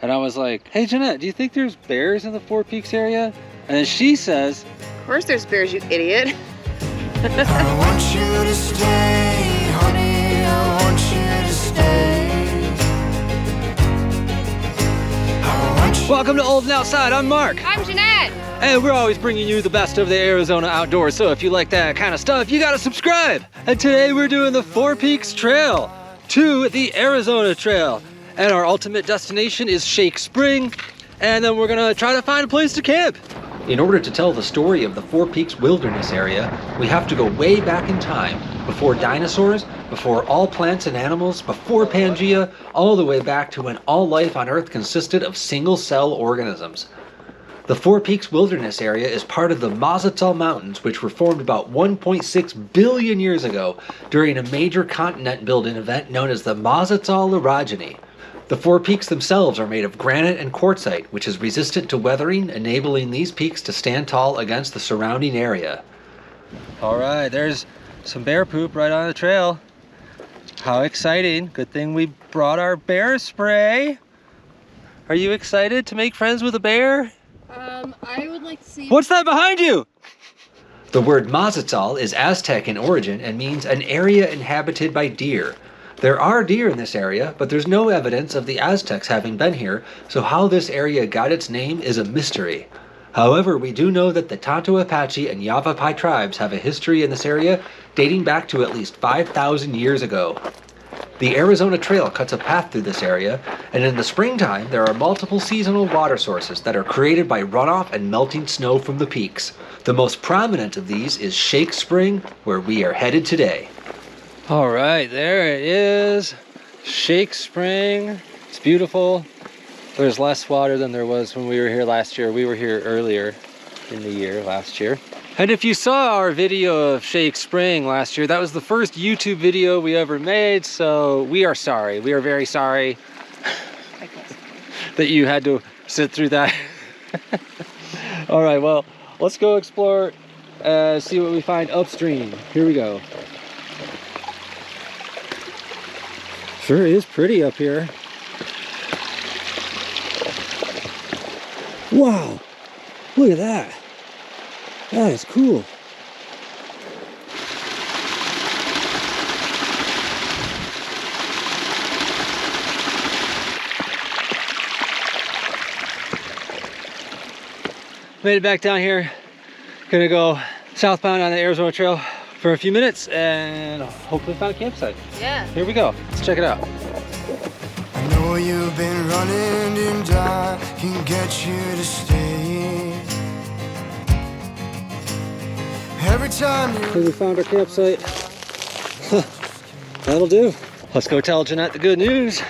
And I was like, hey Jeanette, do you think there's bears in the Four Peaks area? And then she says, of course there's bears, you idiot. I want you to stay, honey, I want you to stay. welcome to Old and Outside, I'm Mark. I'm Jeanette. And we're always bringing you the best of the Arizona outdoors, so if you like that kind of stuff, you gotta subscribe. And today we're doing the Four Peaks Trail to the Arizona Trail. And our ultimate destination is Shake Spring, and then we're gonna try to find a place to camp. In order to tell the story of the Four Peaks Wilderness area, we have to go way back in time, before dinosaurs, before all plants and animals, before Pangea, all the way back to when all life on Earth consisted of single-cell organisms. The Four Peaks Wilderness area is part of the Mazatzal Mountains, which were formed about 1.6 billion years ago during a major continent-building event known as the Mazatzal Orogeny. The Four Peaks themselves are made of granite and quartzite, which is resistant to weathering, enabling these peaks to stand tall against the surrounding area. All right, there's some bear poop right on the trail. How exciting. Good thing we brought our bear spray. Are you excited to make friends with a bear? I would like to see... What's that behind you? The word Mazatzal is Aztec in origin and means an area inhabited by deer. There are deer in this area, but there's no evidence of the Aztecs having been here, so how this area got its name is a mystery. However, we do know that the Tonto Apache and Yavapai tribes have a history in this area dating back to at least 5,000 years ago. The Arizona Trail cuts a path through this area, and in the springtime there are multiple seasonal water sources that are created by runoff and melting snow from the peaks. The most prominent of these is Shake Spring, where we are headed today. All right, there it is, Shake Spring. It's beautiful. There's less water than there was when we were here last year. We were here earlier in the year last year. And if you saw our video of Shake Spring last year, that was the first YouTube video we ever made, so we are sorry. We are very sorry that you had to sit through that. All right, well, let's go explore, see what we find upstream. Here we go. Sure is pretty up here. Wow, look at that. That is cool. Made it back down here. Gonna go southbound on the Arizona Trail for a few minutes and hopefully find a campsite. Yeah. Here we go. Let's check it out. I know you've been running and I can get you to stay. Every time you... We found our campsite. That'll do. Let's go tell Jeanette the good news.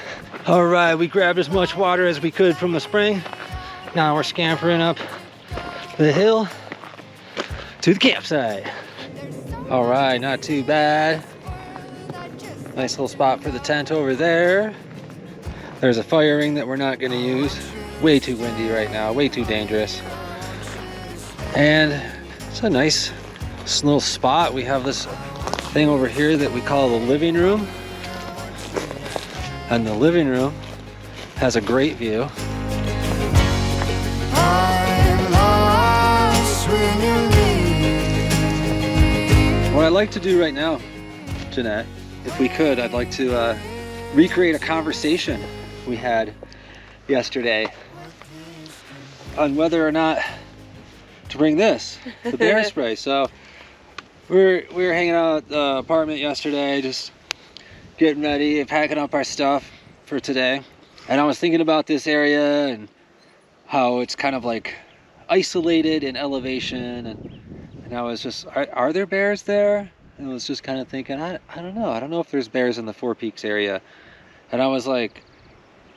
All right, we grabbed as much water as we could from the spring. Now we're scampering up the hill to the campsite. All right, not too bad. Nice little spot for the tent over there. There's a fire ring that we're not gonna use. Way too windy right now, way too dangerous. And it's a nice little spot. We have this thing over here that we call the living room. And the living room has a great view. I'm lost when you leave. What I'd like to do right now, Jeanette, if we could, I'd like to recreate a conversation we had yesterday on whether or not to bring this, the bear spray. So we were hanging out at the apartment yesterday, just getting ready, packing up our stuff for today. And I was thinking about this area and how it's kind of like isolated in elevation. And I was just, are there bears there? And I was just kind of thinking, I don't know. I don't know if there's bears in the Four Peaks area. And I was like,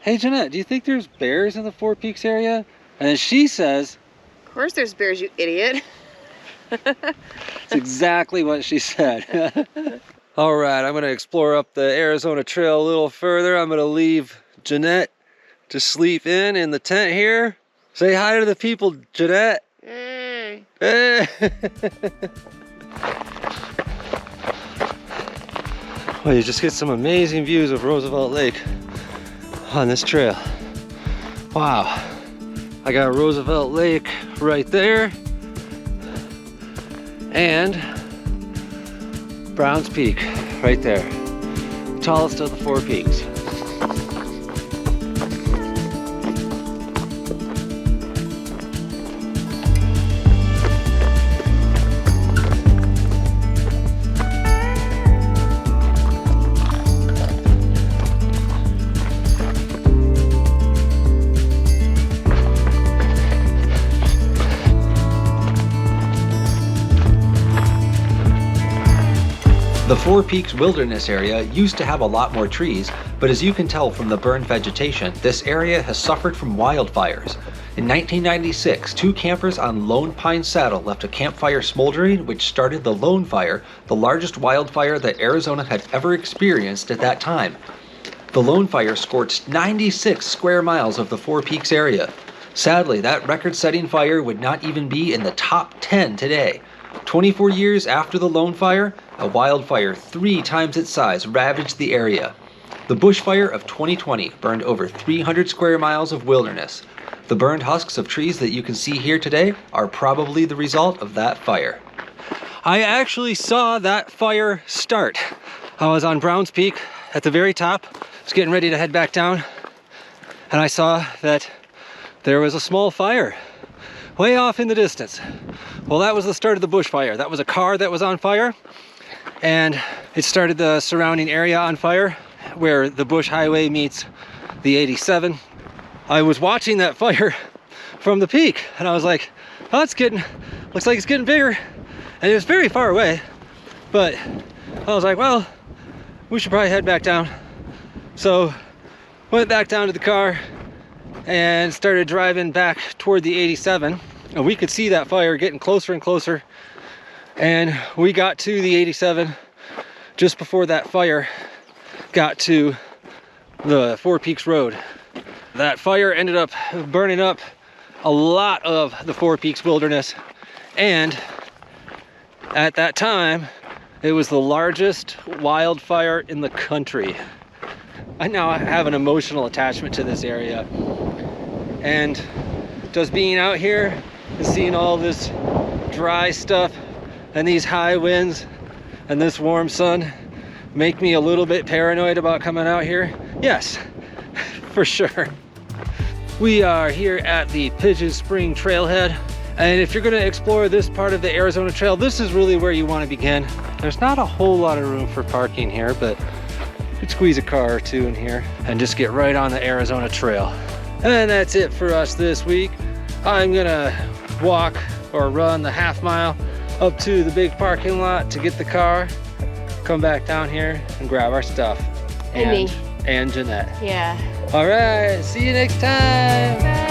hey Jeanette, do you think there's bears in the Four Peaks area? And then she says, Of course there's bears, you idiot. that's exactly what she said. All right, I'm gonna explore up the Arizona Trail a little further. I'm gonna leave Jeanette to sleep in the tent here. Say hi to the people, Jeanette. Hey. Hey. Well, you just get some amazing views of Roosevelt Lake on this trail. Wow. I got Roosevelt Lake right there. And Browns Peak right there. Tallest of the 4 peaks. The 4 Peaks Wilderness area used to have a lot more trees, but as you can tell from the burned vegetation, this area has suffered from wildfires. In 1996, 2 campers on Lone Pine Saddle left a campfire smoldering, which started the Lone Fire, the largest wildfire that Arizona had ever experienced at that time. The Lone Fire scorched 96 square miles of the 4 Peaks area. Sadly, that record-setting fire would not even be in the top 10 today. 24 years after the Lone Fire, a wildfire 3 times its size ravaged the area. The bushfire of 2020 burned over 300 square miles of wilderness. The burned husks of trees that you can see here today are probably the result of that fire. I actually saw that fire start. I was on Browns Peak at the very top, was getting ready to head back down, and I saw that there was a small fire way off in the distance. Well, that was the start of the bushfire. That was a car that was on fire, and it started the surrounding area on fire where the Bush Highway meets the 87. I was watching that fire from the peak, and I was like, oh, looks like it's getting bigger. And it was very far away, but I was like, well, we should probably head back down. So went back down to the car and started driving back toward the 87. And we could see that fire getting closer and closer. And we got to the 87 just before that fire got to the 4 Peaks Road. That fire ended up burning up a lot of the 4 Peaks wilderness. And at that time, it was the largest wildfire in the country. I now have an emotional attachment to this area. And just being out here and seeing all this dry stuff and these high winds and this warm sun make me a little bit paranoid about coming out here. Yes, for sure. We are here at the Pigeon Spring Trailhead, and if you're going to explore this part of the Arizona Trail, this is really where you want to begin. There's not a whole lot of room for parking here, but you could squeeze a car or two in here and just get right on the Arizona Trail. And that's it for us this week. I'm gonna walk or run the half mile up to the big parking lot to get the car, come back down here and grab our stuff. And me. And Jeanette. Yeah. All right, see you next time. Bye.